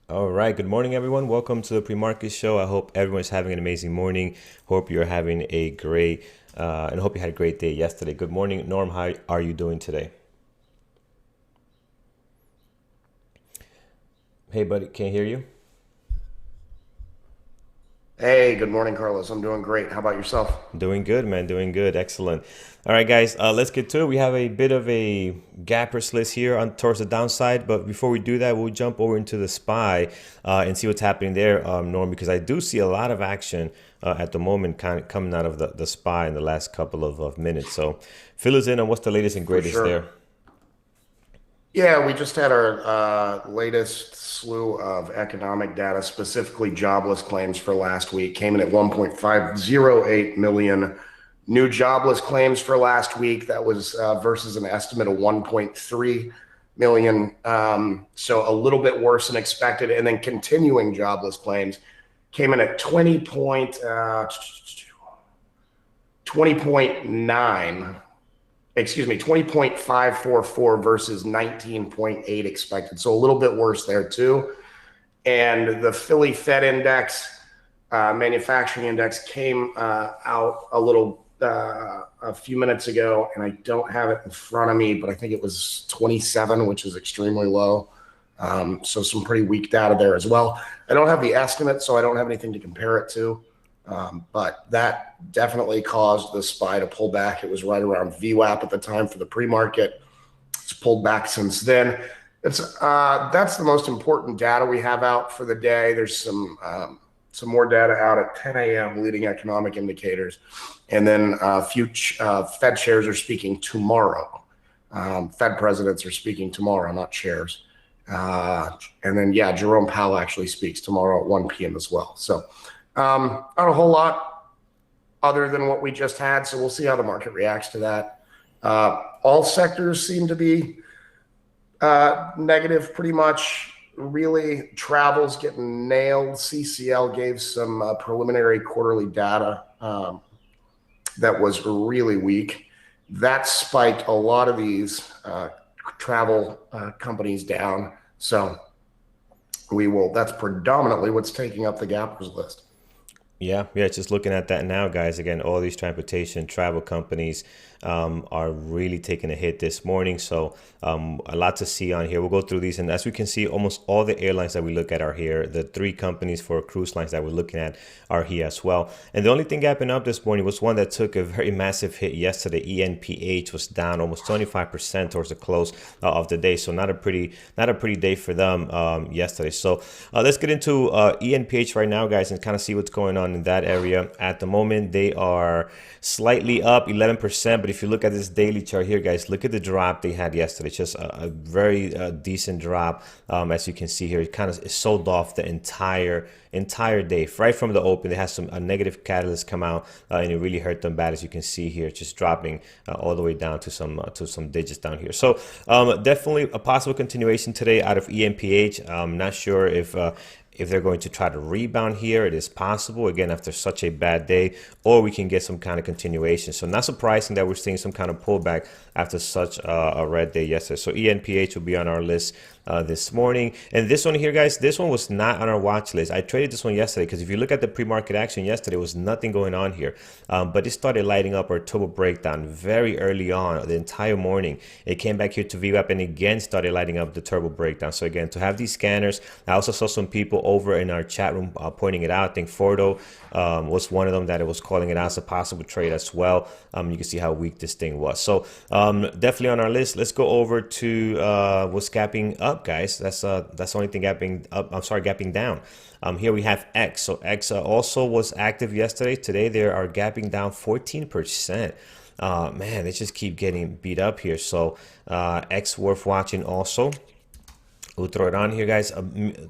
All right. Good morning, everyone. Welcome to the pre-market show. I hope everyone's having an amazing morning. Hope you're having a great, and hope you had a great day yesterday. Good morning, Norm. How are you doing today? Hey, buddy. Can't hear you. Hey, good morning, Carlos. I'm doing great. How about yourself? Doing good, man. Doing good. Excellent. All right, guys. Let's get to it. We have a bit of a gappers list here on towards the downside, but before we do that, we'll jump over into the SPY and see what's happening there, Norm, because I do see a lot of action at the moment, kind of coming out of the SPY in the last couple of minutes. So, fill us in on what's the latest and For greatest there. sure. Yeah, we just had our latest slew of economic data, specifically jobless claims for last week, came in at 1.508 million new jobless claims for last week. That was versus an estimate of 1.3 million. So a little bit worse than expected. And then continuing jobless claims came in at 20.9, excuse me, 20.544 versus 19.8 expected. So a little bit worse there too. And the Philly Fed Index, manufacturing index, came out a few minutes ago, and I don't have it in front of me, but I think it was 27, which is extremely low. So some pretty weak data there as well. I don't have the estimate, so I don't have anything to compare it to. But that definitely caused the SPY to pull back. It was right around VWAP at the time for the pre-market. It's pulled back since then. That's the most important data we have out for the day. There's some more data out at 10 a.m. leading economic indicators, and then Fed chairs are speaking tomorrow. Fed presidents are speaking tomorrow, not chairs. And then yeah, Jerome Powell actually speaks tomorrow at 1 p.m. as well. So not a whole lot other than what we just had. So we'll see how the market reacts to that. All sectors seem to be negative pretty much. Really, travel's getting nailed. CCL gave some preliminary quarterly data that was really weak. That spiked a lot of these travel companies down. So that's predominantly what's taking up the gappers list. Yeah, just looking at that now, guys. Again, all these transportation travel companies are really taking a hit this morning. So a lot to see on here. We'll go through these, and as we can see, almost all the airlines that we look at are here. The three companies for cruise lines that we're looking at are here as well. And the only thing gapping up this morning was one that took a very massive hit yesterday. ENPH was down almost 25% towards the close of the day. So not a pretty day for them yesterday. So let's get into ENPH right now, guys, and kind of see what's going on in that area. At the moment, they are slightly up 11%. But if you look at this daily chart here, guys, look at the drop they had yesterday. Just a very decent drop. As you can see here, it kind of sold off the entire day right from the open. They had a negative catalyst come out, and it really hurt them bad. As you can see here, just dropping all the way down to some digits down here. So definitely a possible continuation today out of EMPH. I'm not sure if they're going to try to rebound here. It is possible, again, after such a bad day, or we can get some kind of continuation. So not surprising that we're seeing some kind of pullback after such a red day yesterday. So ENPH will be on our list this morning. And this one here, guys, this one was not on our watch list. I traded this one yesterday because if you look at the pre-market action yesterday, there was nothing going on here. But it started lighting up our turbo breakdown very early on, the entire morning. It came back here to VWAP and again started lighting up the turbo breakdown. So again, to have these scanners, I also saw some people over in our chat room pointing it out. I think Fordo was one of them that it was calling it out as a possible trade as well. You can see how weak this thing was. So definitely on our list. Let's go over to what's gapping up, guys. That's the only thing gapping up. I'm sorry, gapping down. Here we have X. So X also was active yesterday. Today they are gapping down 14%. Man, they just keep getting beat up here. So X worth watching also. We'll throw it on here, guys.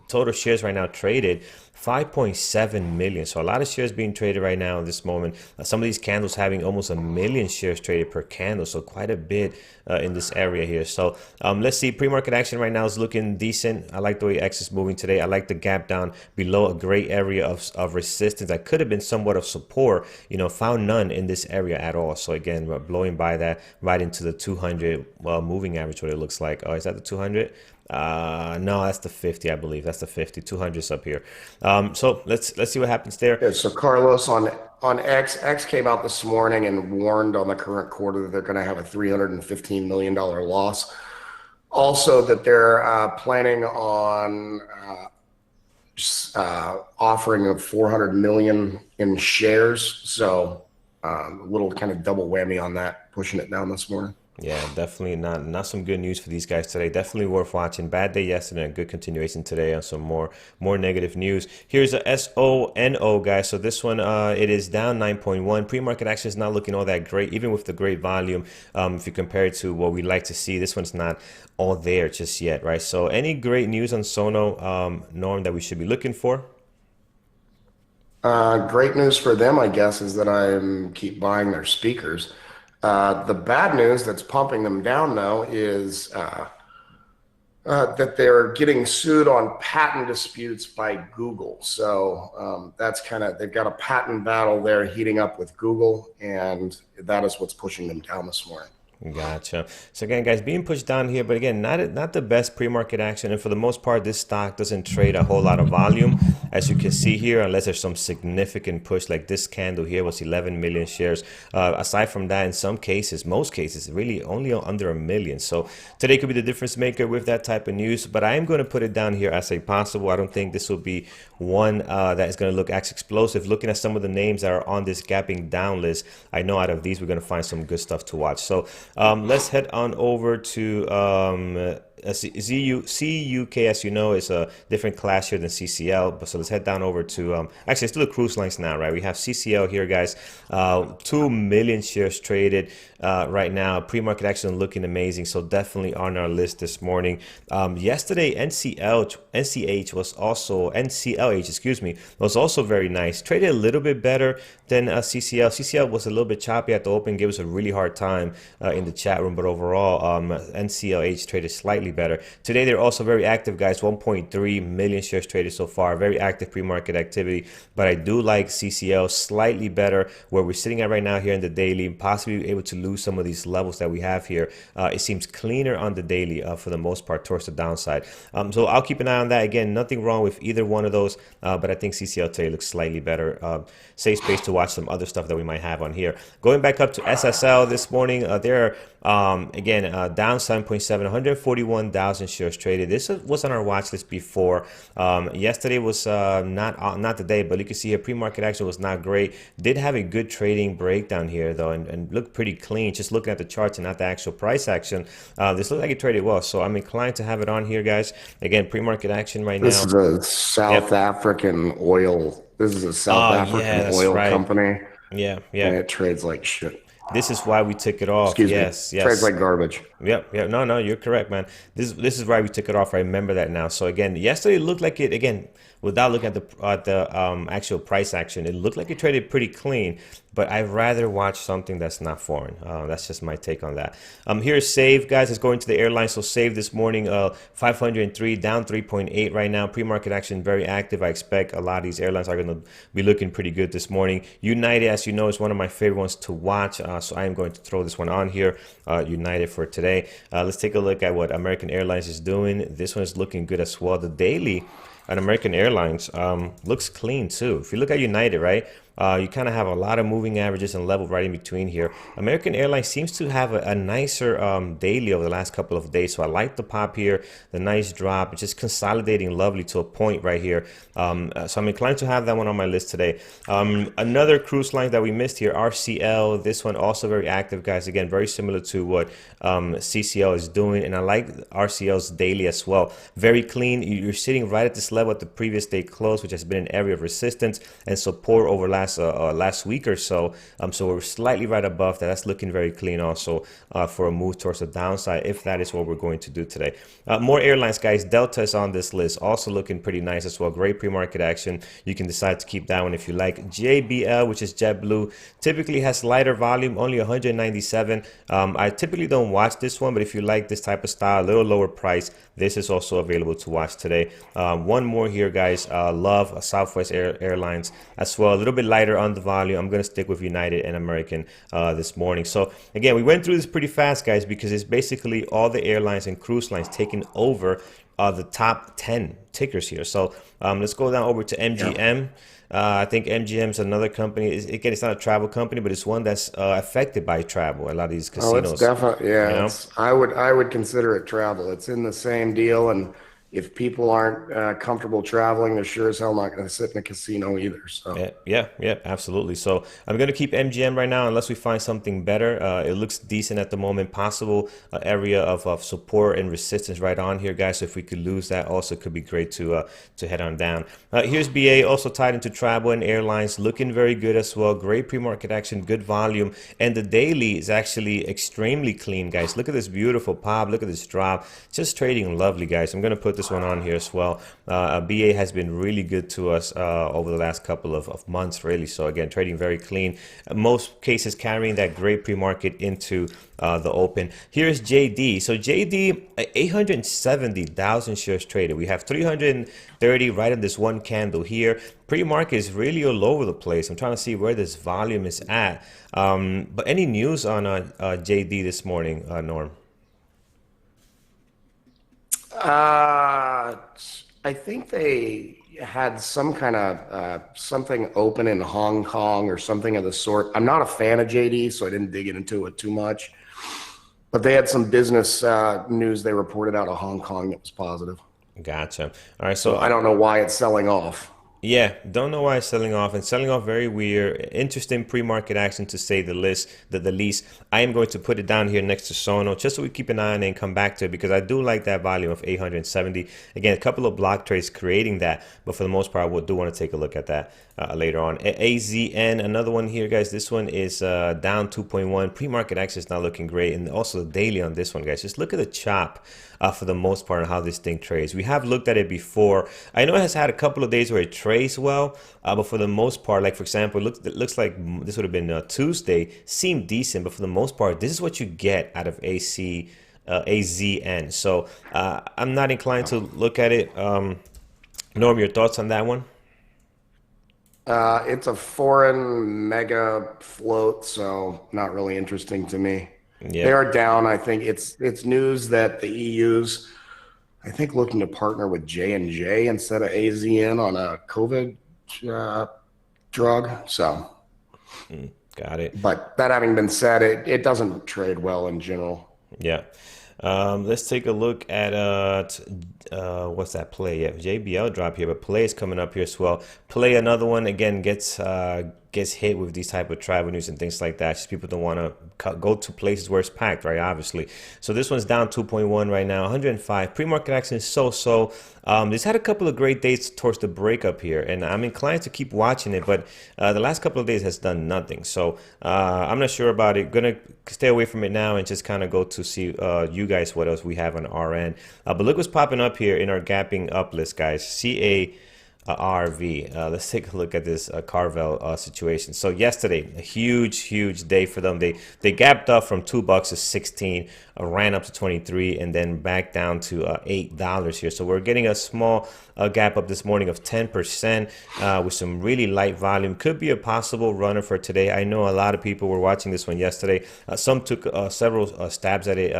Total shares right now traded 5.7 million. So a lot of shares being traded right now in this moment. Some of these candles having almost a million shares traded per candle. So quite a bit in this area here. So let's see, pre-market action right now is looking decent. I like the way X is moving today. I like the gap down below a great area of resistance that could have been somewhat of support, found none in this area at all. So again, we're blowing by that right into the 200 moving average, what it looks like. Oh, is that the 200? No, that's the 50, I believe. That's the 50. 200's up here. So let's see what happens there. Yeah, so Carlos, on X came out this morning and warned on the current quarter that they're going to have a $315 million loss. Also, that they're planning on offering of 400 million in shares. So a little kind of double whammy on that, pushing it down this morning. Yeah, definitely not some good news for these guys today. Definitely worth watching. Bad day yesterday, and good continuation today on some more negative news. Here's a SONO, guys. So this one, it is down 9.1. Pre-market action is not looking all that great, even with the great volume. If you compare it to what we like to see, this one's not all there just yet, right? So any great news on Sono, Norm, that we should be looking for? Great news for them, I guess, is that I keep buying their speakers. The bad news that's pumping them down, though, is that they're getting sued on patent disputes by Google. So that's they've got a patent battle there heating up with Google, and that is what's pushing them down this morning. Gotcha. So again, guys, being pushed down here, but again, not the best pre-market action. And for the most part, this stock doesn't trade a whole lot of volume, as you can see here, unless there's some significant push like this candle here was 11 million shares. Aside from that, in some cases, most cases, really only under a million. So today could be the difference maker with that type of news. But I am going to put it down here as a possible. I don't think this will be one that is going to look as explosive. Looking at some of the names that are on this gapping down list, I know out of these we're going to find some good stuff to watch. So let's head on over to CUK, as you know, is a different class here than CCL. But so let's head down over to actually let's do the cruise lines now, right? We have CCL here, guys. 2 million shares traded right now. Pre-market action looking amazing, so definitely on our list this morning. Yesterday, NCLH was also was also very nice. Traded a little bit better than CCL. CCL was a little bit choppy at the open, gave us a really hard time in the chat room, but overall, NCLH traded slightly better. Today, they're also very active, guys. 1.3 million shares traded so far. Very active pre-market activity, but I do like CCL slightly better where we're sitting at right now here in the daily, possibly able to lose some of these levels that we have here. It seems cleaner on the daily for the most part towards the downside. So I'll keep an eye on that. Again, nothing wrong with either one of those, but I think CCL today looks slightly better. Safe space to watch some other stuff that we might have on here. Going back up to SSL this morning, they're again down 7.7, 141,000 shares traded. This was on our watch list before. Yesterday was not the day, but you can see here pre-market action was not great. Did have a good trading breakdown here though, and looked pretty clean. Just looking at the charts and not the actual price action, this looked like it traded well. So I'm inclined to have it on here, guys. Again, pre-market action right now. This is a South African oil. This is a South African oil company. Yeah. And it trades like shit. This is why we took it off. Excuse me. Yes. Trades like garbage. Yep. No, you're correct, man. This is why we took it off. I remember that now. So again, yesterday it looked like it, again, without looking at the actual price action, it looked like it traded pretty clean, but I'd rather watch something that's not foreign. That's just my take on that. Here's Save, guys. It's going to the airline. So Save this morning, 503, down 3.8 right now. Pre-market action very active. I expect a lot of these airlines are going to be looking pretty good this morning. United, as you know, is one of my favorite ones to watch. So I am going to throw this one on here, United for today. Let's take a look at what American Airlines is doing. This one is looking good as well. The daily on American Airlines looks clean too. If you look at United, right, you kind of have a lot of moving averages and level right in between here. American Airlines seems to have a nicer daily over the last couple of days. So I like the pop here, the nice drop. It's just consolidating lovely to a point right here. So I'm inclined to have that one on my list today. Another cruise line that we missed here, RCL. This one also very active, guys. Again, very similar to what CCL is doing. And I like RCL's daily as well. Very clean. You're sitting right at this level at the previous day close, which has been an area of resistance and support over last last week or so. So we're slightly right above that. That's looking very clean also for a move towards the downside if that is what we're going to do today. More airlines, guys. Delta is on this list, also looking pretty nice as well. Great pre-market action. You can decide to keep that one if you like. JBL, which is JetBlue, typically has lighter volume, only 197. I typically don't watch this one, but if you like this type of style, a little lower price, this is also available to watch today. One more here, guys. Love Southwest Airlines as well. A little bit lighter on the volume. I'm going to stick with United and American this morning. So again, we went through this pretty fast, guys, because it's basically all the airlines and cruise lines taking over the top 10 tickers here. So let's go down over to Yeah. MGM. I think MGM is another company. Again, it's not a travel company, but it's one that's affected by travel. A lot of these Oh, it's casinos, definitely, you yeah, know. it's, I would consider it travel. It's in the same deal. And if people aren't comfortable traveling, they're sure as hell not going to sit in a casino either. So, Yeah, absolutely. So I'm going to keep MGM right now unless we find something better. It looks decent at the moment. Possible area of support and resistance right on here, guys. So if we could lose that, also could be great to head on down. Here's BA, also tied into travel and airlines, looking very good as well. Great pre-market action, good volume, and the daily is actually extremely clean, guys. Look at this beautiful pop. Look at this drop. Just trading lovely, guys. I'm going to put this one on here as well. BA has been really good to us over the last couple of months, really. So again, trading very clean. Most cases carrying that great pre-market into the open. Here's JD. So JD, 870,000 shares traded. We have 330 right in this one candle here. Pre-market is really all over the place. I'm trying to see where this volume is at. But any news on JD this morning, Norm? uh, I think they had some kind of something open in Hong Kong or something of the sort. I'm not a fan of JD, so I didn't dig into it too much. But they had some business news they reported out of Hong Kong that was positive. Gotcha. All right, so So I don't know why it's selling off. yeah, don't know why it's selling off and selling off very weird. Interesting pre-market action to say the least. I am going to put it down here next to Sono just so we keep an eye on it and come back to it because I do like that volume of 870. Again, a couple of block trades creating that, but for the most part, we do want to take a look at that later on. AZN, another one here, guys. This one is down 2.1. Pre-market action is not looking great, and also the daily on this one, guys. Just look at the chop. For the most part, on how this thing trades. We have looked at it before. I know it has had a couple of days where it trades well, but for the most part, like for example, it looks like this would have been Tuesday, seemed decent, but for the most part, this is what you get out of AZN. So I'm not inclined to look at it. Norm, your thoughts on that one? It's a foreign mega float, so not really interesting to me. They Yep. are down. I think it's news that the EU's, I think, looking to partner with J&J instead of AZN on a COVID uh, drug. So, Got it. but that having been said, it doesn't trade well in general. Yeah. Let's take a look at what's that play? Yeah, JBL drop here, but play is coming up here as well. Play, another one, again, gets hit with these type of travel news and things like that. Just people don't want to go to places where it's packed, right? Obviously. So this one's down 2.1 right now, 105. Pre-market action is so. This had a couple of great days towards the breakup here, and I'm inclined to keep watching it, but the last couple of days has done nothing. So I'm not sure about it. Gonna stay away from it now and just kind of go to see you guys what else we have on our end. But look what's popping up here in our gapping up list, guys. RV. Let's take a look at this Carvel situation. So yesterday, a huge day for them. They gapped up from $2 to 16, ran up to 23, and then back down to $8 here. So we're getting a small gap up this morning of 10% with some really light volume. Could be a possible runner for today. I know a lot of people were watching this one yesterday. Some took several stabs at it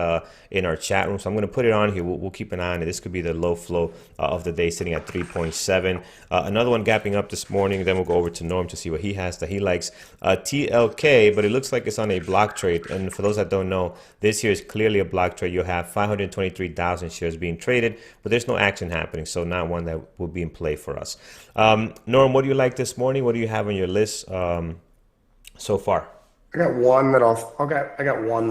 in our chat room. So I'm going to put it on here. We'll keep an eye on it. This could be the low flow of the day, sitting at 3.7. Another one gapping up this morning. Then we'll go over to Norm to see what he has that he likes. TLK, but it looks like it's on a block trade. And for those that don't know, this here is clearly a block trade. You'll have 523,000 shares being traded, but there's no action happening. So not one that will be in play for us. Norm, what do you like this morning? What do you have on your list so far? I got one that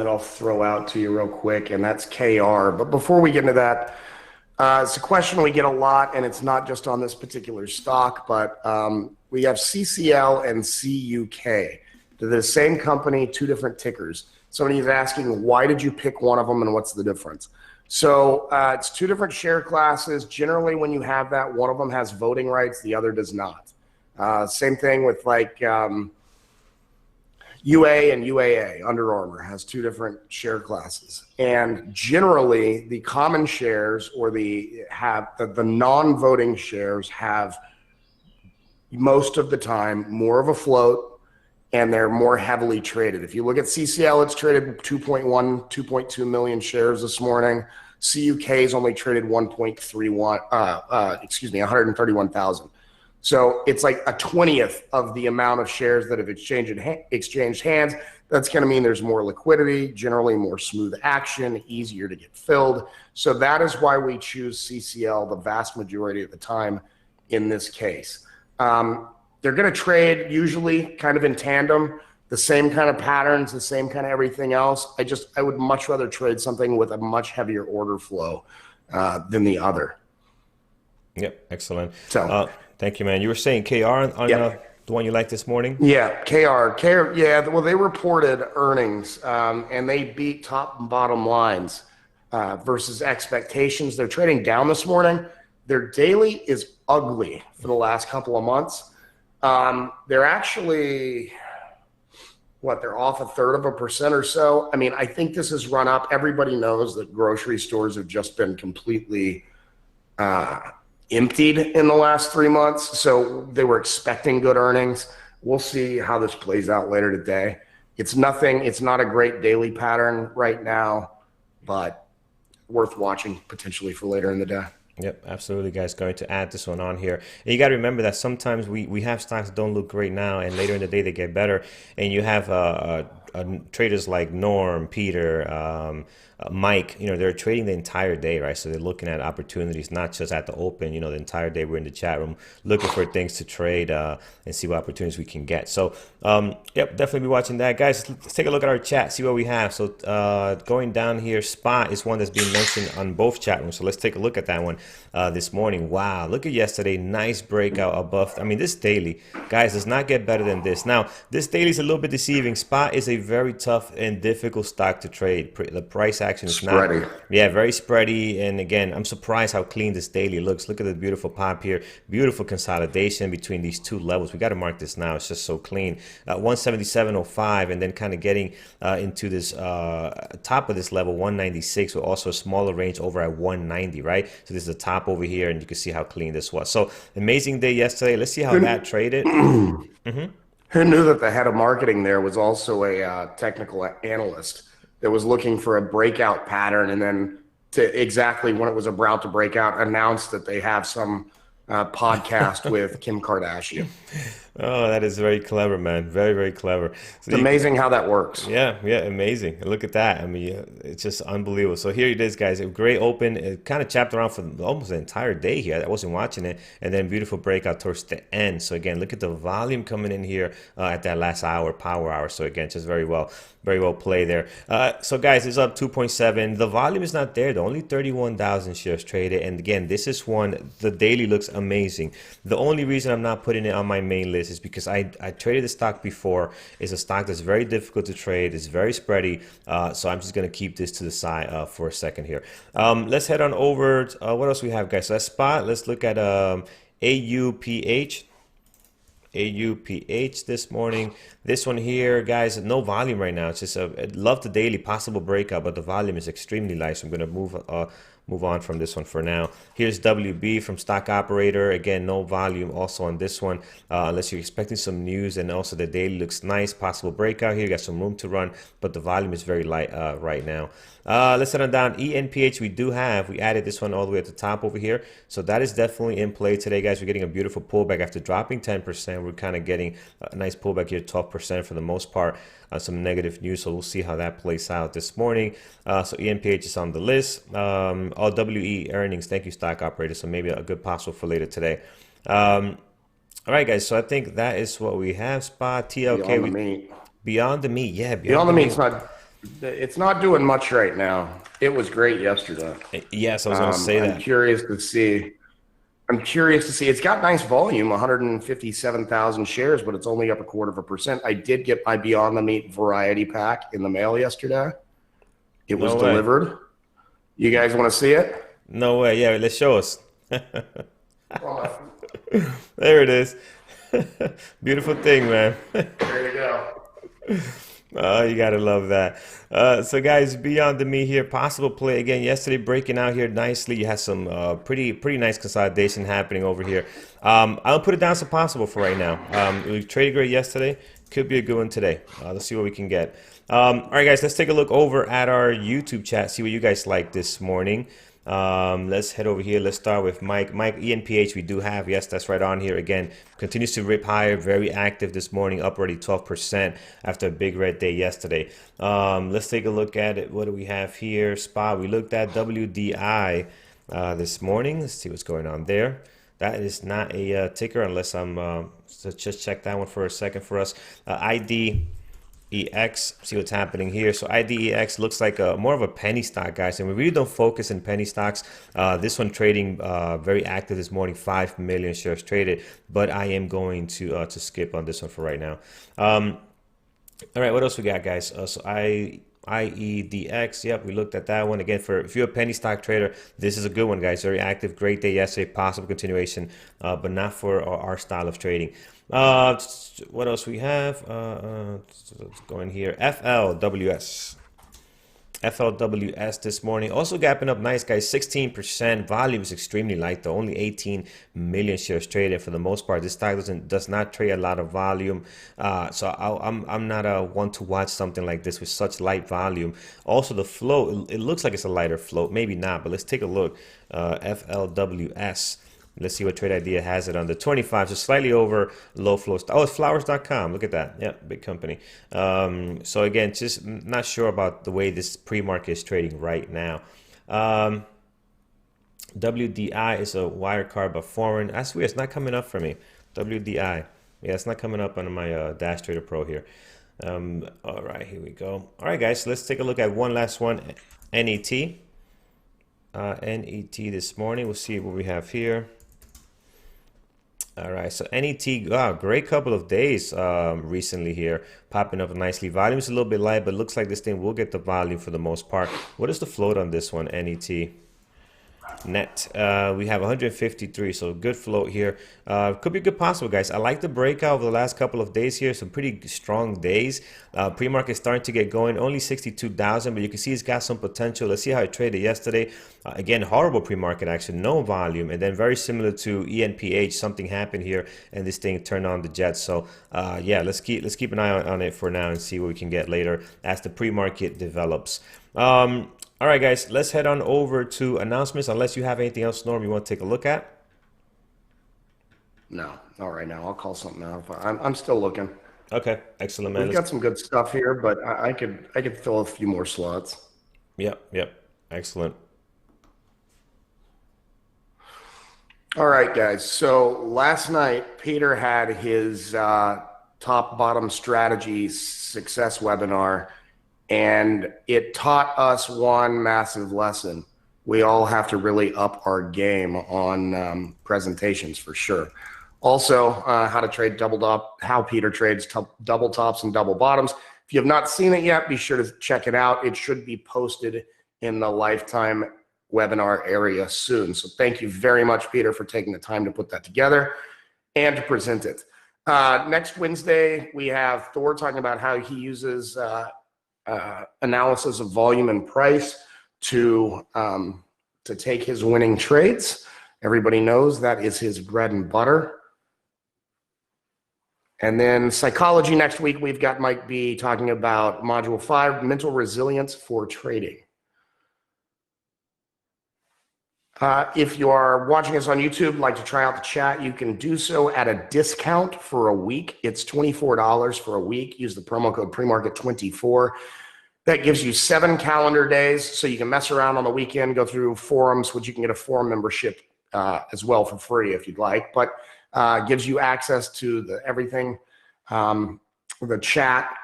I'll throw out to you real quick, and that's KR. But before we get into that, It's a question we get a lot, and it's not just on this particular stock, but we have CCL and CUK. They're the same company, two different tickers. Somebody's asking, why did you pick one of them and what's the difference? So it's two different share classes. Generally, when you have that, one of them has voting rights, the other does not. Same thing with like UA and UAA. Under Armour has two different share classes, and generally, the common shares or the non-voting shares have most of the time more of a float, and they're more heavily traded. If you look at CCL, it's traded 2.1, 2.2 million shares this morning. CUK is only traded 1.31, 131,000. So it's like a 20th of the amount of shares that have exchanged hands. That's going to mean there's more liquidity, generally more smooth action, easier to get filled. So that is why we choose CCL the vast majority of the time in this case. They're going to trade usually kind of in tandem, the same kind of patterns, the same kind of everything else. I would much rather trade something with a much heavier order flow than the other. Yep, excellent. So Thank you, man. You were saying KR on yeah. the one you like this morning? Yeah, KR, yeah. Well, they reported earnings, and they beat top and bottom lines versus expectations. They're trading down this morning. Their daily is ugly for the last couple of months. They're actually they're off 1/3% or so. I mean, I think this has run up. Everybody knows that grocery stores have just been completely emptied in the last 3 months. So they were expecting good earnings. We'll see how this plays out later today. It's not a great daily pattern right now, but worth watching potentially for later in the day. Yep, absolutely, guys. Going to add this one on here. And you got to remember that sometimes we have stocks that don't look great now, and later in the day they get better. And you have traders like Norm, Peter, Mike. They're trading the entire day, right? So they're looking at opportunities, not just at the open. The entire day we're in the chat room looking for things to trade and see what opportunities we can get. So, yep, definitely be watching that, guys. Let's take a look at our chat, see what we have. So, going down here, Spot is one that's being mentioned on both chat rooms. So let's take a look at that one this morning. Wow, look at yesterday, nice breakout above. I mean, this daily, guys, does not get better than this. Now, this daily is a little bit deceiving. Spot is a very tough and difficult stock to trade. The price action is Spready. not, yeah, very spready. And again, I'm surprised how clean this daily looks. Look at the beautiful pop here, beautiful consolidation between these two levels. We got to mark this now. It's just so clean. 177.05, and then kind of getting into this top of this level, 196, with also a smaller range over at 190, right? So this is the top over here, and you can see how clean this was. So amazing day yesterday. Let's see how that traded. Who knew that the head of marketing there was also a technical analyst that was looking for a breakout pattern, and then to exactly when it was about to break out, announced that they have some podcast with Kim Kardashian. Oh, that is very clever, man. Very, very clever. So It's amazing how that works. yeah, amazing. Look at that. I mean, it's just unbelievable. So here it is, guys. A great open. It kind of chapped around for almost the entire day here. I wasn't watching it. And then beautiful breakout towards the end. So again, look at the volume coming in here at that last hour, power hour. So again, just very well played there. So guys, it's up 2.7. The volume is not there though. Only 31,000 shares traded. And again, this is one, the daily looks amazing. The only reason I'm not putting it on my main list is because I traded the stock before. It's a stock that's very difficult to trade. It's very spready. So I'm just going to keep this to the side for a second here. Let's head on over. What else we have, guys? So that Spot. Let's look at AUPH. AUPH this morning. This one here, guys, no volume right now. It's just I love the daily possible breakout, but the volume is extremely light. So I'm going to move on from this one for now. Here's WB from Stock Operator. Again, no volume also on this one, unless you're expecting some news. And also the daily looks nice, possible breakout here. You got some room to run, but the volume is very light right now. Let's head on down. ENPH we added this one all the way at the top over here. So that is definitely in play today, guys. We're getting a beautiful pullback after dropping 10%. We're kind of getting a nice pullback here, 12% for the most part. Some negative news, so we'll see how that plays out this morning. So ENPH is on the list. All WE earnings. Thank you, Stock Operator. So maybe a good possible for later today. All right, guys. So I think that is what we have. Spot TLK. Beyond the meat. Beyond the meat. Yeah, Beyond the meat's not. It's not doing much right now. It was great yesterday. Yes, I was going to say I'm that. curious to see. I'm curious to see. It's got nice volume, 157,000 shares, but it's only up a quarter of a percent. I did get my Beyond the Meat variety pack in the mail yesterday. It was No way. delivered. You guys want to see it? No way. Yeah, let's show us. Well, There it is. Beautiful thing, man. there you go. Oh, you gotta love that. So, guys, beyond the me here, possible play again yesterday, breaking out here nicely. You had some pretty nice consolidation happening over here. I'll put it down as a possible for right now. We traded great yesterday. Could be a good one today. Let's see what we can get. All right, guys, let's take a look over at our YouTube chat. See what you guys like this morning. Let's head over here. Let's start with Mike. Mike, ENPH, we do have. Yes, that's right on here. Again, continues to rip higher. Very active this morning, up already 12% after a big red day yesterday. Let's take a look at it. What do we have here? SPA, we looked at WDI this morning. Let's see what's going on there. That is not a ticker unless I'm, so just check that one for a second for us. ID. EX, see what's happening here. So IDEX looks like more of a penny stock, guys, and we really don't focus in penny stocks. This one trading very active this morning, 5 million shares traded, but I am going to skip on this one for right now. All right, what else we got, guys? IEDX, yep, we looked at that one. Again, for if you're a penny stock trader, this is a good one, guys. Very active, great day yesterday, possible continuation, but not for our style of trading. What else we have? Let's go in here. FLWS. FLWS this morning also gapping up nice, guys. 16%. Volume is extremely light though, only 18 million shares traded. For the most part, this stock does not trade a lot of volume, so I'm not a one to watch something like this with such light volume. Also, the float, it looks like it's a lighter float, maybe not, but let's take a look. FLWS. Let's see what trade idea has it on the 25, so slightly over low flow. Oh, it's flowers.com. Look at that. Yeah, big company. So again, just not sure about the way this pre-market is trading right now. WDI is a wire card, but foreign. That's weird. It's not coming up for me. WDI. Yeah, it's not coming up on my Dash Trader Pro here. All right, here we go. All right, guys, so let's take a look at one last one. NET. NET this morning. We'll see what we have here. All right, so NET, wow, great couple of days recently here, popping up nicely. Volume is a little bit light, but looks like this thing will get the volume for the most part. What is the float on this one, NET? Net, we have 153, so good float here. Could be good possible, guys. I like the breakout over the last couple of days here, some pretty strong days. Pre-market starting to get going, only 62,000, but you can see it's got some potential. Let's see how it traded yesterday. Again, horrible pre-market action, no volume, and then very similar to ENPH, something happened here and this thing turned on the jets. So yeah, let's keep an eye on it for now and see what we can get later as the pre-market develops. All right, guys, let's head on over to announcements. Unless you have anything else, Norm, you want to take a look at? No, not right now. I'll call something out. I'm still looking. Okay, excellent, man. We've got some good stuff here, but I could fill a few more slots. Yep, excellent. All right, guys. So last night, Peter had his top bottom strategy success webinar, and it taught us one massive lesson. We all have to really up our game on presentations for sure. Also, how to trade double top, how Peter trades double tops and double bottoms. If you have not seen it yet, be sure to check it out. It should be posted in the lifetime webinar area soon. So thank you very much, Peter, for taking the time to put that together and to present it. Next Wednesday, we have Thor talking about how he uses analysis of volume and price to take his winning trades. Everybody knows that is his bread and butter. And then psychology next week, we've got Mike B talking about module 5, mental resilience for trading. If you are watching us on YouTube, like to try out the chat, you can do so at a discount for a week. It's $24 for a week. Use the promo code premarket24. That gives you 7 calendar days, so you can mess around on the weekend, go through forums, which you can get a forum membership as well for free if you'd like, but gives you access to everything, the chat,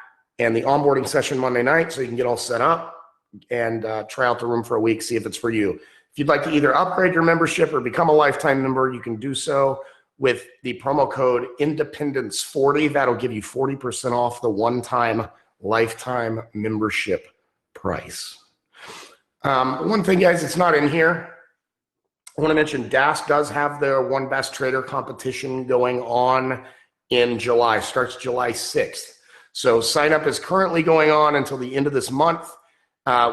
and the onboarding session Monday night, so you can get all set up and try out the room for a week, see if it's for you. If you'd like to either upgrade your membership or become a lifetime member, you can do so with the promo code Independence40. That'll give you 40% off the one-time lifetime membership price. One thing, guys, it's not in here. I want to mention DAS does have their One Best Trader competition going on in July. Starts July 6th. So sign up is currently going on until the end of this month.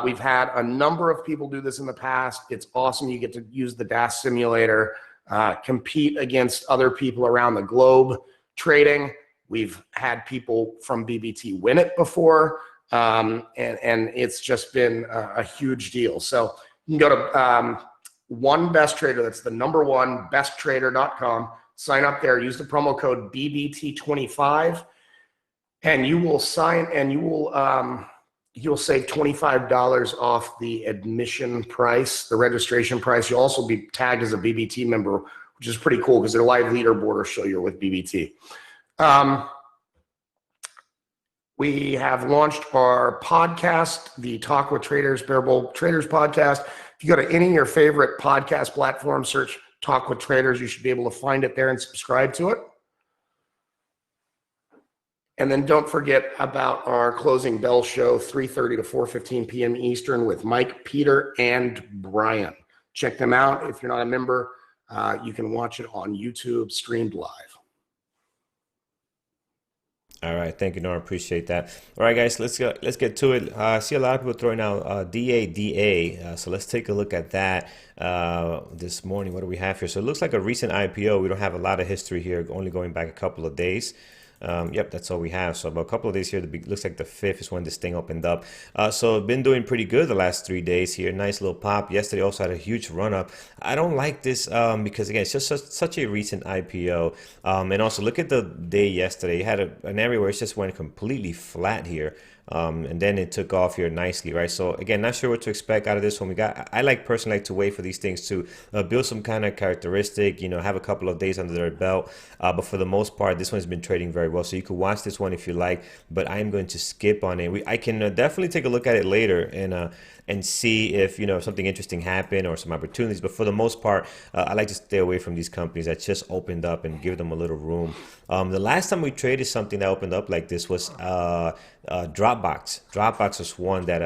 We've had a number of people do this in the past. It's awesome. You get to use the DAS simulator, compete against other people around the globe trading. We've had people from BBT win it before, and it's just been a huge deal. So you can go to One Best Trader. That's the number one, besttrader.com. Sign up there. Use the promo code BBT25, and you will you'll save $25 off the admission price, the registration price. You'll also be tagged as a BBT member, which is pretty cool because their live leaderboard will show you're with BBT. We have launched our podcast, the Talk with Traders, Bearable Traders podcast. If you go to any of your favorite podcast platforms, search Talk with Traders, you should be able to find it there and subscribe to it. And then don't forget about our closing bell show, 3:30 to 4:15 p.m. Eastern with Mike, Peter, and Brian. Check them out. If you're not a member, you can watch it on YouTube, streamed live. All right, thank you, Norm. Appreciate that. All right, guys, let's get to it. I see a lot of people throwing out DADA, so let's take a look at that this morning. What do we have here? So it looks like a recent IPO. We don't have a lot of history here, only going back a couple of days. Yep, that's all we have. So about a couple of days here, looks like the 5th is when this thing opened up. So been doing pretty good the last 3 days here. Nice little pop. Yesterday also had a huge run up. I don't like this because again, it's just such a recent IPO. And also look at the day yesterday. You had an area where it just went completely flat here. And then it took off here nicely, right? So again, not sure what to expect out of this one. I personally like to wait for these things to build some kind of characteristic, have a couple of days under their belt. But for the most part, this one's been trading very well. So you could watch this one if you like, but I'm going to skip on it. I can definitely take a look at it later and see if something interesting happened or some opportunities. But for the most part, I like to stay away from these companies that just opened up and give them a little room. The last time we traded something that opened up like this was Dropbox. Dropbox was one that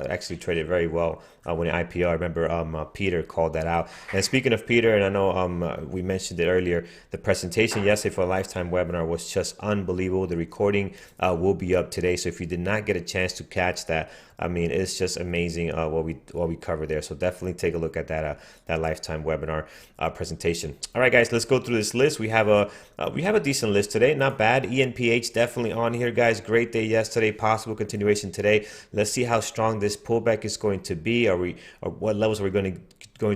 actually traded very well when it IPO. I remember Peter called that out. And speaking of Peter, and I know we mentioned it earlier, the presentation yesterday for a lifetime webinar was just unbelievable. The recording will be up today. So if you did not get a chance to catch that, I mean, it's just amazing what we cover there. So definitely take a look at that lifetime webinar presentation. All right, guys, let's go through this list. We have a decent list today, not bad. ENPH definitely on here, guys. Great day yesterday, possible continuation today. Let's see how strong this pullback is going to be. Or what levels are we going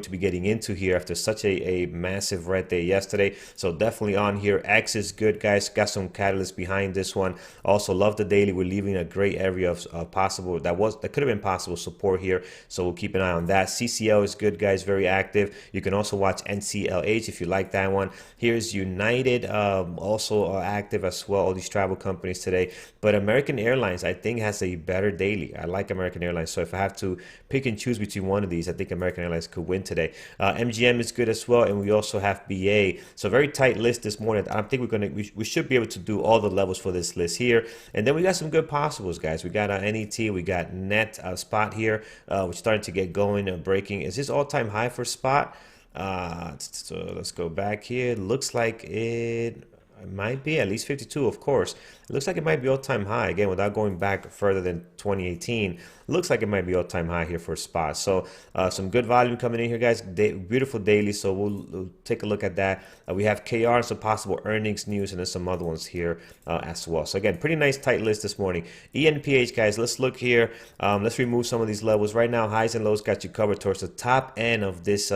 to be getting into here after such a massive red day yesterday? So definitely on here. X is good, guys. Got some catalysts behind this one. Also love the daily. We're leaving a great area of possible that could have been possible support here. So we'll keep an eye on that. CCL is good, guys. Very active. You can also watch NCLH if you like that one. Here's United, also active as well. All these travel companies today. But American Airlines, I think, has a better daily. I like American Airlines. So if I have to pick and choose between one of these, I think American Airlines could win today. MGM is good as well, and we also have BA. So very tight list this morning. I think we should be able to do all the levels for this list here. And then we got some good possibles, guys. We got NET, we got net spot here. We're starting to get going, breaking. Is this all-time high for spot? So let's go back here. Looks like it might be at least 52, of course. It looks like it might be all-time high again without going back further than 2018. Looks like it might be all-time high here for a spot. So some good volume coming in here, guys. Beautiful daily. So we'll take a look at that. We have KR, some possible earnings news, and then some other ones here as well. So again, pretty nice tight list this morning. ENPH, guys, let's look here. Let's remove some of these levels. Right now, highs and lows got you covered towards the top end of this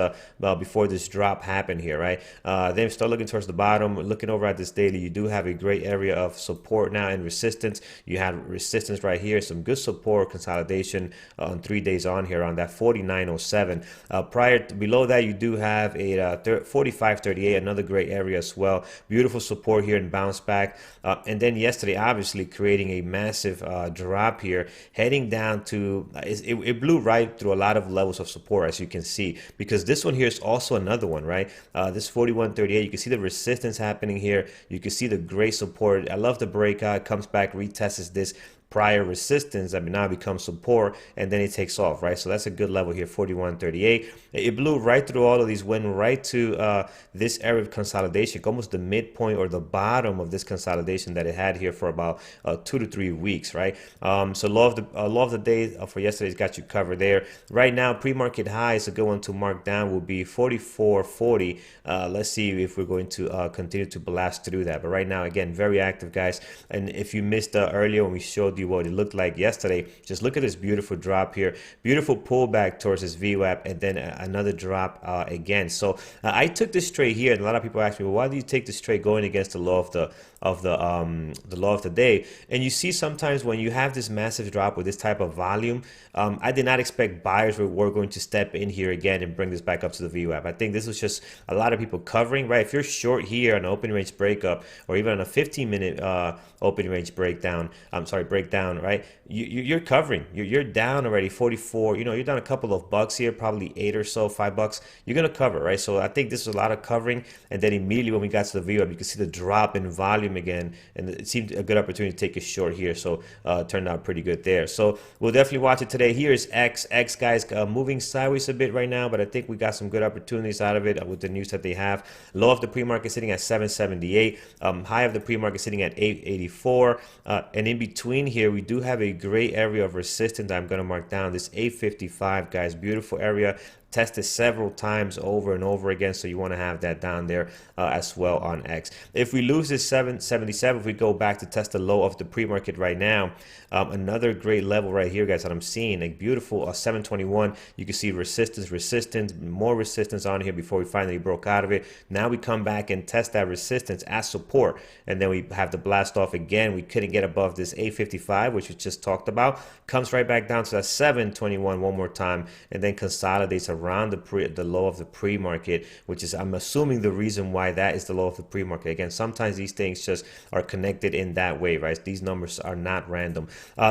before this drop happened here, right? Then start looking towards the bottom, looking over at this this daily, you do have a great area of support now and resistance. You have resistance right here, some good support consolidation on 3 days on here on that 49.07. Below that, you do have a 45.38, another great area as well. Beautiful support here and bounce back. And then yesterday, obviously creating a massive drop here, heading down to it blew right through a lot of levels of support, as you can see, because this one here is also another one, right? This 41.38, you can see the resistance happening here. You can see the great support. I love the breakout. Comes back, retests this prior resistance that now becomes support, and then it takes off, right? So that's a good level here, 41.38. It blew right through all of these, went right to this area of consolidation, almost the midpoint or the bottom of this consolidation that it had here for about 2 to 3 weeks, right? So law of the day for yesterday's got you covered there. Right now, pre-market high is a good one to mark down will be 44.40. Let's see if we're going to continue to blast through that. But right now, again, very active, guys. And if you missed earlier when we showed you what it looked like yesterday, just look at this beautiful drop here, beautiful pullback towards this VWAP, and then another drop again. So I took this trade here, and a lot of people ask me, well, why do you take this trade going against the law of the law of the day? And you see sometimes when you have this massive drop with this type of volume, I did not expect buyers were going to step in here again and bring this back up to the VWAP. I think this was just a lot of people covering, right? If you're short here on an open range breakup or even on a 15-minute open range breakdown, right? You're covering. You're down already 44. You're down a couple of bucks here, probably $8 or so, $5. You're gonna cover, right? So I think this is a lot of covering. And then immediately when we got to the VWAP, you can see the drop in volume again, and it seemed a good opportunity to take a short here. So it turned out pretty good there. So we'll definitely watch it today. Here is X, guys, moving sideways a bit right now, but I think we got some good opportunities out of it with the news that they have. Low of the pre-market sitting at 778, high of the pre-market sitting at 884, and in between here we do have a great area of resistance that I'm going to mark down, this 855, guys. Beautiful area, tested several times over and over again, so you want to have that down there as well on X. If we lose this 777, if we go back to test the low of the pre-market right now, another great level right here, guys, that I'm seeing, a beautiful 721. You can see resistance, more resistance on here before we finally broke out of it. Now we come back and test that resistance as support, and then we have the blast off again. We couldn't get above this 855, which we just talked about. Comes right back down to that 721 one more time, and then consolidates around the low of the pre-market, which is, I'm assuming, the reason why that is the low of the pre-market. Again, sometimes these things just are connected in that way, right? These numbers are not random.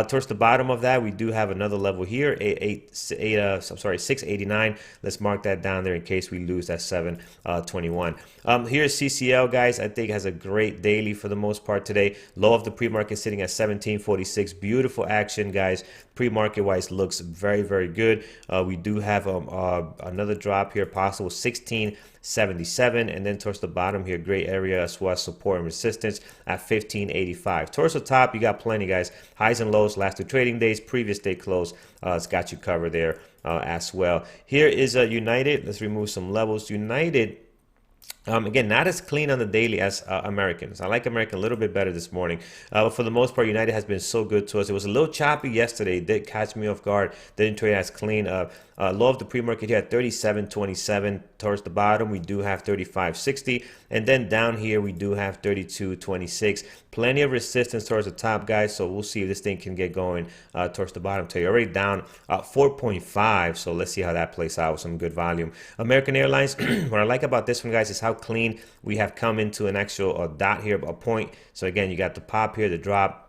Towards the bottom of that, we do have another level here, 689. Let's mark that down there in case we lose that 721. Here's CCL, guys. I think has a great daily for the most part today. Low of the pre-market sitting at 1746. Beautiful action, guys. Pre-market wise looks very, very good. We do have another drop here, possible 1677, and then towards the bottom here, great area as well as support and resistance at 1585. Towards the top, you got plenty, guys. Highs and lows, last 2 trading days, previous day close. It's got you covered there as well. Here is United. Let's remove some levels. United, again, not as clean on the daily as Americans. I like American a little bit better this morning. But for the most part, United has been so good to us. It was a little choppy yesterday. It did catch me off guard. Didn't trade as clean. Low of the pre-market here at 37.27. Towards the bottom, we do have 35.60. And then down here, we do have 32.26. Plenty of resistance towards the top, guys. So we'll see if this thing can get going towards the bottom. You're already down 4.5. So let's see how that plays out with some good volume. American Airlines, what I like about this one, guys, is how clean we have come into an actual dot here, a point. So again, you got the pop here, the drop,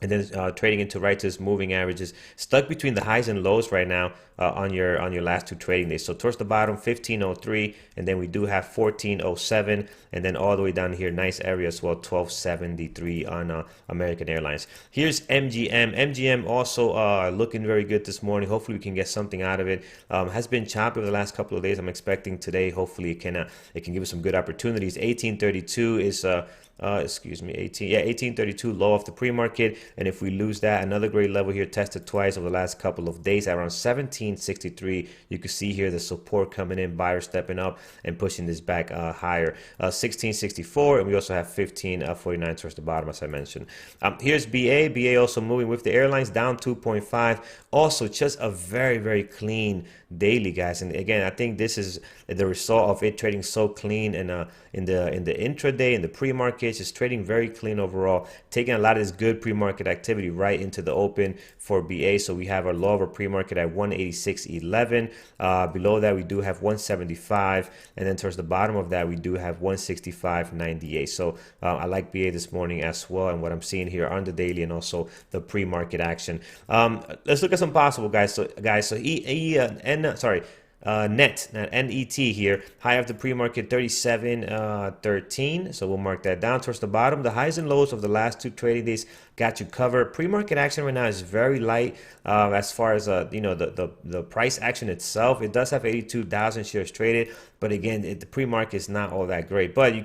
and then trading into right to this moving averages, stuck between the highs and lows right now on your last 2 trading days. So towards the bottom, 1503, and then we do have 1407, and then all the way down here, nice area as well, 1273 on American Airlines. Here's MGM also looking very good this morning. Hopefully we can get something out of it. Has been choppy over the last couple of days. I'm expecting today, hopefully it can give us some good opportunities. 1832 is 1832 low off the pre-market, and if we lose that, another great level here, tested twice over the last couple of days at around 1763. You can see here the support coming in, buyers stepping up and pushing this back higher. 1664, and we also have 1549 towards the bottom, as I mentioned. Here's BA also moving with the airlines, down 2.5. Also just a very, very clean daily, guys. And again, I think this is the result of it trading so clean and in the intraday, in the pre-market, market, just trading very clean overall, taking a lot of this good pre-market activity right into the open for BA. So we have our low of our pre-market at 186.11. Below that, we do have 175, and then towards the bottom of that, we do have 165.98. So I like BA this morning as well, and what I'm seeing here on the daily and also the pre-market action. Let's look at some possible guys. So NET here, high of the pre-market 37.13. So we'll mark that down. Towards the bottom, the highs and lows of the last 2 trading days got you covered. Pre-market action right now is very light as far as the price action itself. It does have 82,000 shares traded, but again, the pre-market is not all that great. But you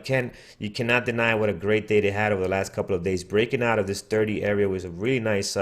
cannot deny what a great day they had over the last couple of days. Breaking out of this 30 area was a really nice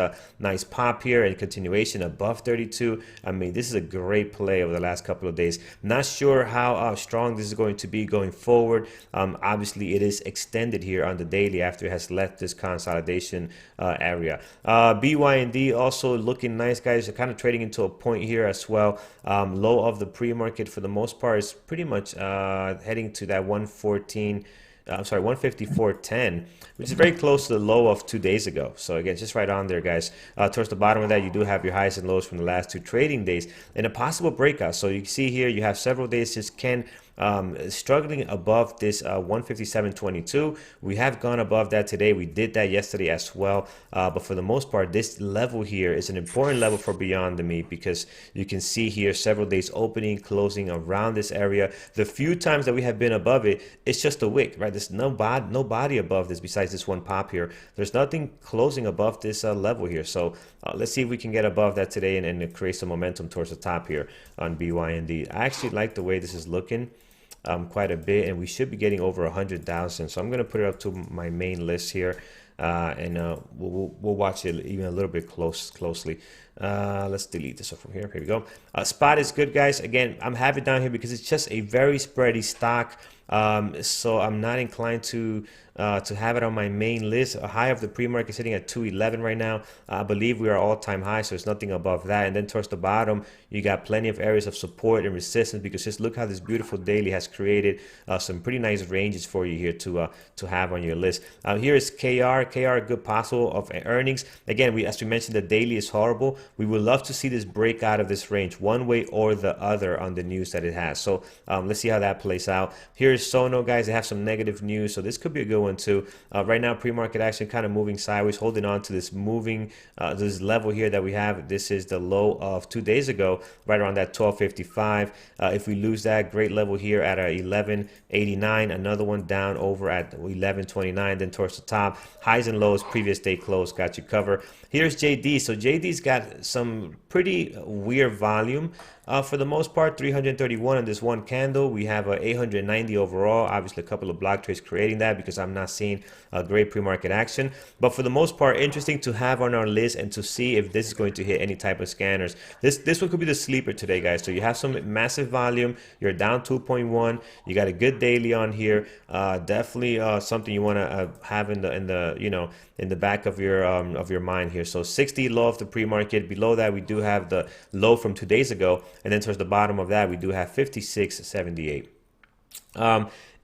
pop here and continuation above 32. I mean, this is a great play over the last couple of days. Not sure how strong this is going to be going forward. Obviously, it is extended here on the daily after it has left this consolidation area. BYND also looking nice, guys. They're kind of trading into a point here as well. Low of the pre-market for the most part is pretty much heading to that 154.10, which is very close to the low of 2 days ago. So again, just right on there, guys. Towards the bottom of that, you do have your highs and lows from the last 2 trading days and a possible breakout. So you can see here, you have several days just struggling above this 157.22. We have gone above that today. We did that yesterday as well. But for the most part, this level here is an important level for Beyond the Meat, because you can see here several days opening, closing around this area. The few times that we have been above it, it's just a wick, right? There's no body above this besides this one pop here. There's nothing closing above this level here. So let's see if we can get above that today and create some momentum towards the top here on BYND. I actually like the way this is looking quite a bit, and we should be getting over 100,000. So I'm going to put it up to my main list here, and we'll watch it even a little bit closely. Let's delete this from here. Here we go. Spot is good, guys. Again, I'm having it down here because it's just a very spready stock. So I'm not inclined to have it on my main list. A high of the pre-market sitting at 211 right now. I believe we are all-time high, so there's nothing above that. And then towards the bottom, you got plenty of areas of support and resistance, because just look how this beautiful daily has created some pretty nice ranges for you here to have on your list. Here is KR. KR, a good possible of earnings. Again, as we mentioned, the daily is horrible. We would love to see this break out of this range one way or the other on the news that it has. So let's see how that plays out. Here's Sono, guys. They have some negative news, so this could be a good one too. Right now, pre-market action kind of moving sideways, holding on to this this level here that we have. This is the low of 2 days ago, right around that 1255. If we lose that, great level here at 1189. Another one down over at 1129. Then towards the top, highs and lows, previous day close, got you covered. Here's JD. So JD's got some pretty weird volume. For the most part, 331 on this one candle. We have 890 overall. Obviously, a couple of block trades creating that because I'm not seeing a great pre-market action. But for the most part, interesting to have on our list and to see if this is going to hit any type of scanners. This one could be the sleeper today, guys. So you have some massive volume. You're down 2.1. You got a good daily on here. Definitely something you want to have in the back of your mind here. So 60 low of the pre-market. Below that, we do have the low from 2 days ago. And then towards the bottom of that, we do have 56.78.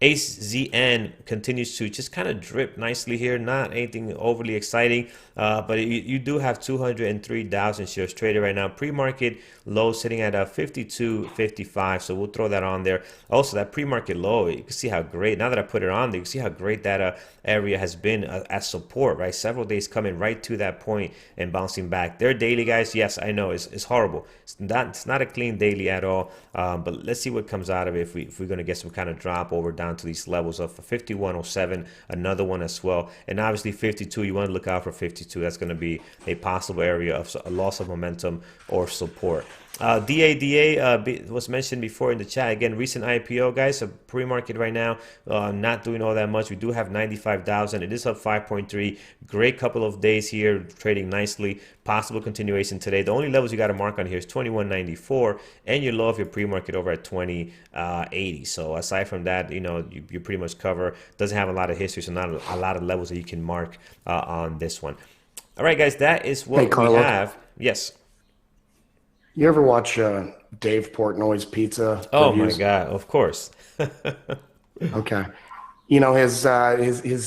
ACE-ZN continues to just kind of drip nicely here. Not anything overly exciting, but you do have 203,000 shares traded right now. Pre-market low sitting at 52.55, so we'll throw that on there. Also, that pre-market low, you can see how great, now that I put it on there, you can see how great that area has been as support, right? Several days coming right to that point and bouncing back. Their daily, guys, yes, I know, it's horrible. It's not a clean daily at all, but let's see what comes out of it if we're going to get some kind of drop over down to these levels of 51.07, another one as well, and obviously 52. You want to look out for 52. That's going to be a possible area of a loss of momentum or support. DADA was mentioned before in the chat. Again, recent IPO, guys. So pre-market right now, not doing all that much. We do have 95,000. It is up 5.3. Great couple of days here, trading nicely. Possible continuation today. The only levels you got to mark on here is 21.94, and your low of your pre-market over at 20.80. So aside from that, you pretty much cover. Doesn't have a lot of history, so not a lot of levels that you can mark on this one. All right, guys, that is what we have. Yes. You ever watch Dave Portnoy's pizza Oh reviews? my God, of course. Okay. You know his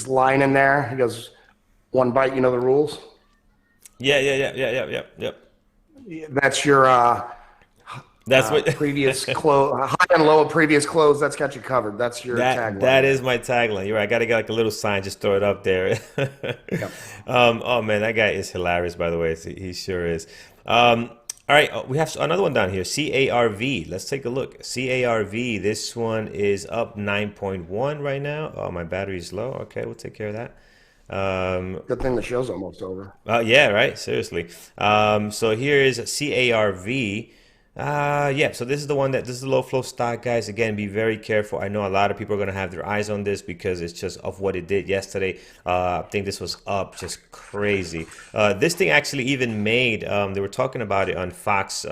line in there. He goes, "One bite, you know the rules." Yeah, yeah, yeah, yeah, yeah, yeah, yep. That's your That's what previous close, high and low of previous close. That's got you covered. That's your that tagline is there. my tagline. You're right. I gotta get like a little sign, just throw it up there. Yep. Oh man, that guy is hilarious. By the way, he sure is. All right, we have another one down here. CARV. Let's take a look. CARV. This one is up 9.1 right now. Oh, my battery's low. Okay, we'll take care of that. Good thing the show's almost over. Yeah, right. Seriously. So here is CARV. Yeah. So this is the one that this is the low flow stock, guys. Again, be very careful. I know a lot of people are gonna have their eyes on this because it's just of what it did yesterday. I think this was up just crazy. This thing actually even made. They were talking about it on Fox.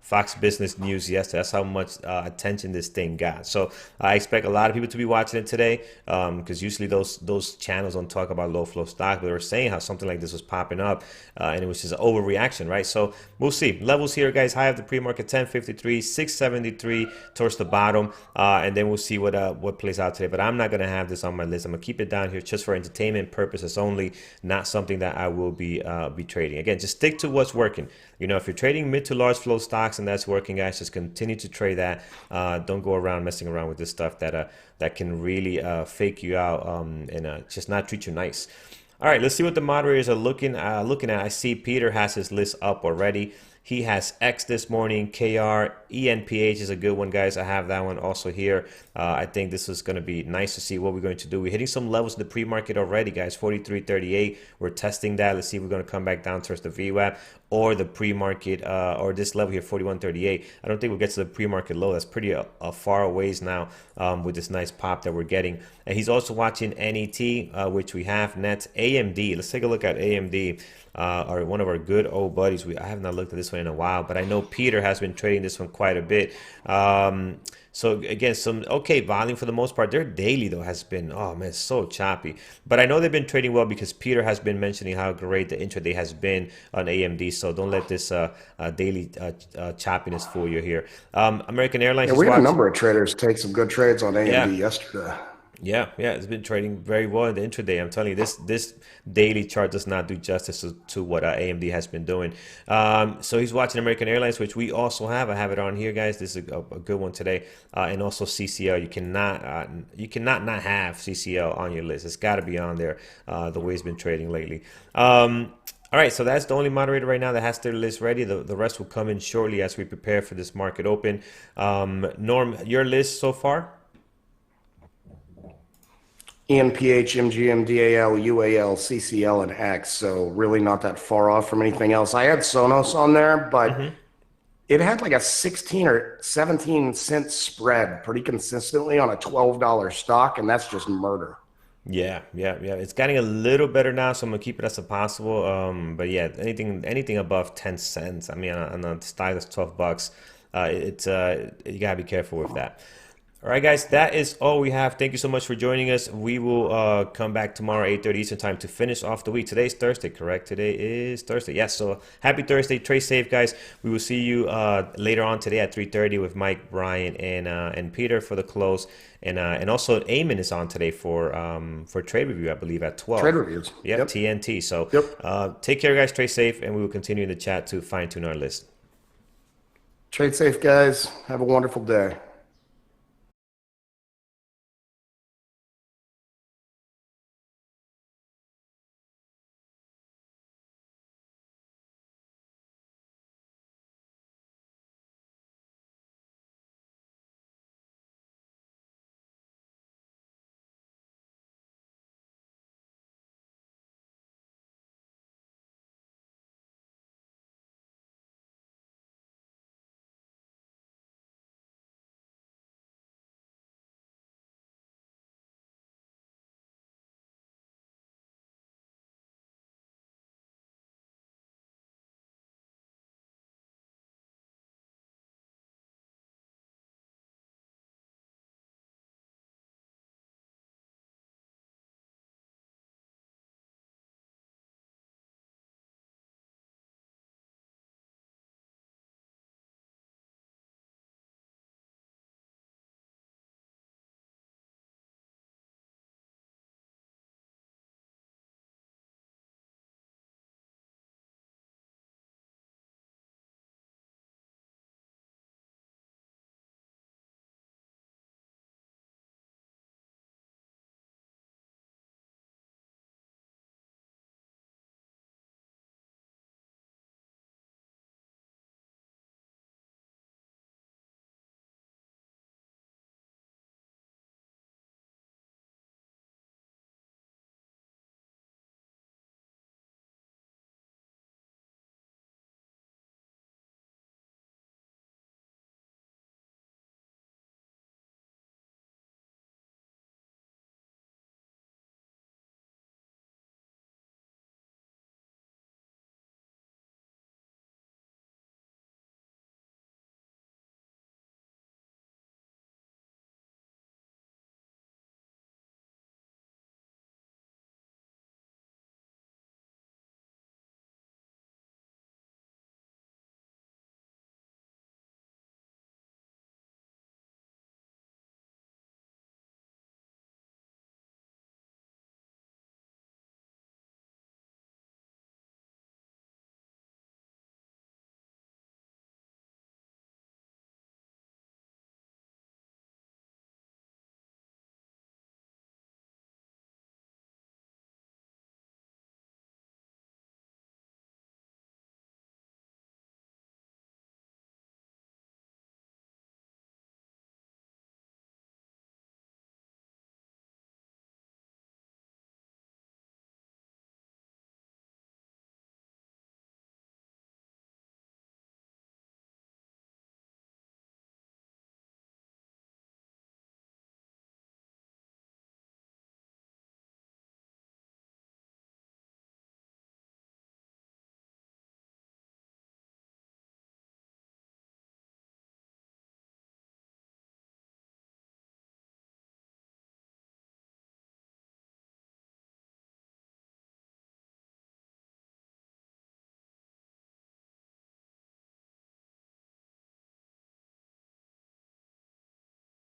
Fox Business News yesterday. That's how much attention this thing got. So I expect a lot of people to be watching it today because usually those channels don't talk about low flow stock, but they were saying how something like this was popping up and it was just an overreaction, right? So we'll see. Levels here, guys. High of the pre-market 1053, 673 towards the bottom, and then we'll see what plays out today. But I'm not gonna have this on my list. I'm gonna keep it down here just for entertainment purposes only, not something that I will be trading. Again, just stick to what's working. You know, if you're trading mid to large flow stocks and that's working, guys, just continue to trade that. Don't go around messing around with this stuff that can really fake you out and just not treat you nice. All right, let's see what the moderators are looking at. I see Peter has his list up already. He has X this morning. KR ENPH is a good one, guys. I have that one also here. I think this is going to be nice to see what we're going to do. We're hitting some levels in the pre-market already, guys. 43.38. We're testing that. Let's see if we're going to come back down towards the VWAP or the pre-market or this level here, 41.38. I don't think we'll get to the pre-market low. That's pretty far a ways now with this nice pop that we're getting. And he's also watching NET, which we have. Net AMD. Let's take a look at AMD. Or one of our good old buddies. I have not looked at this one in a while, but I know Peter has been trading this one quite a bit. So again, some okay volume for the most part. Their daily though has been, oh man, so choppy. But I know they've been trading well because Peter has been mentioning how great the intraday has been on AMD. So don't let this daily choppiness fool you here. American Airlines Yeah, is we had a watching. number of traders take some good trades on Yeah. AMD yesterday. Yeah, yeah, it's been trading very well in the intraday. I'm telling you, this daily chart does not do justice to what AMD has been doing. So he's watching American Airlines, which we also have. I have it on here, guys. This is a good one today, and also CCL. You cannot not have CCL on your list. It's got to be on there. The way it's been trading lately. All right, so that's the only moderator right now that has their list ready. The rest will come in shortly as we prepare for this market open. Norm, your list so far? ENPH, MGM, DAL, UAL, CCL, and X. So really not that far off from anything else. I had Sonos on there, but it had like a 16 or 17 cent spread pretty consistently on a $12 stock, and that's just murder. Yeah, yeah, yeah. It's getting a little better now, so I'm gonna keep it as a possible. But yeah, anything above 10 cents. I mean, on a stock that's $12, it's you gotta be careful with that. All right, guys, that is all we have. Thank you so much for joining us. We will come back tomorrow, 8:30 Eastern time to finish off the week. Today's Thursday, correct? Today is Thursday. Yes, so happy Thursday. Trade safe, guys. We will see you later on today at 3:30 with Mike, Brian, and Peter for the close. And also Eamon is on today for trade review, I believe, at Trade 12. reviews. Yep, Yep. TNT. So Yep. take care, guys. Trade safe, and we will continue in the chat to fine tune our list. Trade safe, guys. Have a wonderful day.